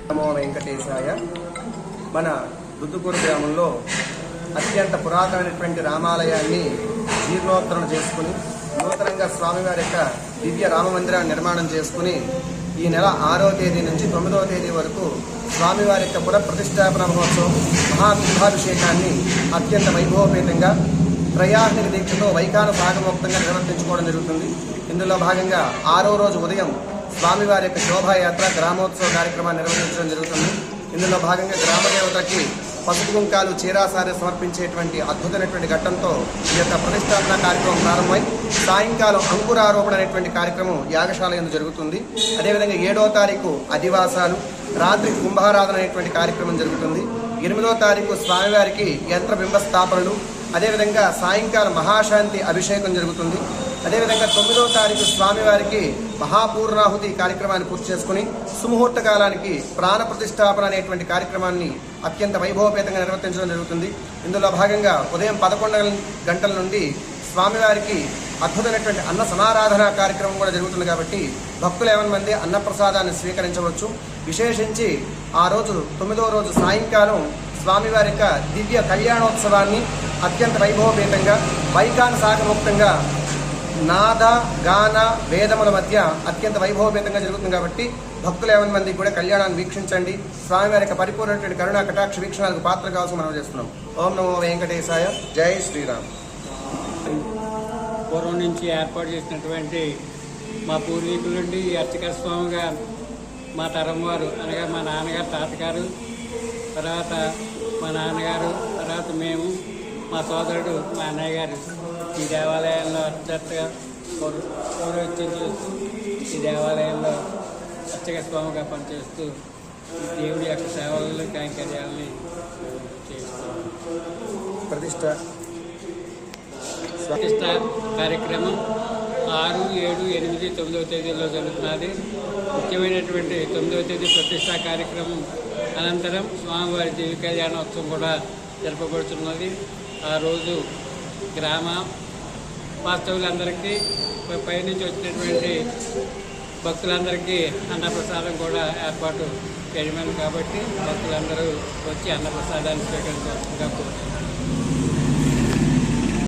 నమో వెంకటేశాయ. మన దుద్దుకూరు గ్రామంలో అత్యంత పురాతనమైనటువంటి రామాలయాన్ని జీర్ణోద్ధరణ చేసుకుని నూతనంగా స్వామివారి యొక్క దివ్య రామమందిరాన్ని నిర్మాణం చేసుకుని ఈ నెల 6వ తేదీ నుంచి 9వ తేదీ వరకు స్వామివారి యొక్క పునఃప్రతిష్టాపన మహోత్సవం మహాకుంభాభిషేకాన్ని అత్యంత వైభవపేతంగా త్రయాహ్నిక దీక్షతో వైఖాన సాగమోక్తంగా నిర్వర్తించుకోవడం జరుగుతుంది. ఇందులో భాగంగా 6వ రోజు ఉదయం స్వామివారి యొక్క శోభాయాత్ర గ్రామోత్సవ కార్యక్రమాన్ని నిర్వహించడం జరుగుతుంది. ఇందులో భాగంగా గ్రామదేవతకి పసుపు కుంకాలు చీరాసారి సమర్పించేటువంటి అద్భుతమైనటువంటి ఘట్టంతో ఈ యొక్క ప్రతిష్టాపన కార్యక్రమం ప్రారంభమై సాయంకాలం అంకురారోపణ అనేటువంటి కార్యక్రమం యాగశాల యందు జరుగుతుంది. అదేవిధంగా 7వ తారీఖు అధివాసాలు, రాత్రి కుంభారాధన అనేటువంటి కార్యక్రమం జరుగుతుంది. 8వ తారీఖు స్వామివారికి యంత్రబింబ స్థాపనలు, అదేవిధంగా సాయంకాలం మహాశాంతి అభిషేకం జరుగుతుంది. అదేవిధంగా 9వ తారీఖు స్వామివారికి మహాపూర్ణాహుతి కార్యక్రమాన్ని పూర్తి చేసుకుని సుముహూర్త కాలానికి ప్రాణ ప్రతిష్టాపన అనేటువంటి కార్యక్రమాన్ని అత్యంత వైభవపేతంగా నిర్వర్తించడం జరుగుతుంది. ఇందులో భాగంగా ఉదయం 11 గంటల నుండి స్వామివారికి అద్భుతమైనటువంటి అన్న సమారాధన కార్యక్రమం కూడా జరుగుతుంది. కాబట్టి భక్తులు 50 మంది అన్నప్రసాదాన్ని స్వీకరించవచ్చు. విశేషించి ఆ రోజు 9వ రోజు సాయంకాలం స్వామివారి యొక్క దివ్య కళ్యాణోత్సవాన్ని అత్యంత వైభవపేతంగా వైఖాన సాగముక్తంగా నాద గాన వేదముల మధ్య అత్యంత వైభవపేతంగా జరుగుతుంది. కాబట్టి భక్తులు 50 మంది కూడా కళ్యాణాన్ని వీక్షించండి. స్వామివారి యొక్క పరిపూర్ణటువంటి కరుణా కటాక్ష వీక్షణాలకు పాత్ర కావాల్సి మనం చేస్తున్నాం. ఓం నమో వెంకటేశాయ. జై శ్రీరామ్. పూర్వం నుంచి ఏర్పాటు చేసినటువంటి మా పూర్వీకుల నుండి అర్చక స్వామిగా మా తరం వారు అనగా మా నాన్నగారు, తాతగారు, తర్వాత మా నాన్నగారు, తర్వాత మేము, మా సోదరుడు, మా అన్నయ్య గారు ఈ దేవాలయంలో అత్యంతగా పౌరోహిత్యం చేస్తూ ఈ దేవాలయంలో అర్చక స్వామిగా పనిచేస్తూ దేవుడి యొక్క సేవలను కైంకర్యాలని చేస్తాం. ప్రతిష్ట కార్యక్రమం 6, 7, 8, 9వ తేదీల్లో జరుగుతున్నది. ముఖ్యమైనటువంటి 9వ తేదీ ప్రతిష్టా కార్యక్రమం అనంతరం స్వామివారి దివ్య కళ్యాణోత్సవం కూడా జరపబడుతున్నది. ఆ రోజు గ్రామ వాస్తవులందరికీ పైనుంచి వచ్చినటువంటి భక్తులందరికీ అన్నప్రసాదం కూడా ఏర్పాటు చేయడం కాబట్టి భక్తులందరూ వచ్చి అన్నప్రసాదాన్ని స్వీకరించాల్సిందిగా కోరుతున్నాను.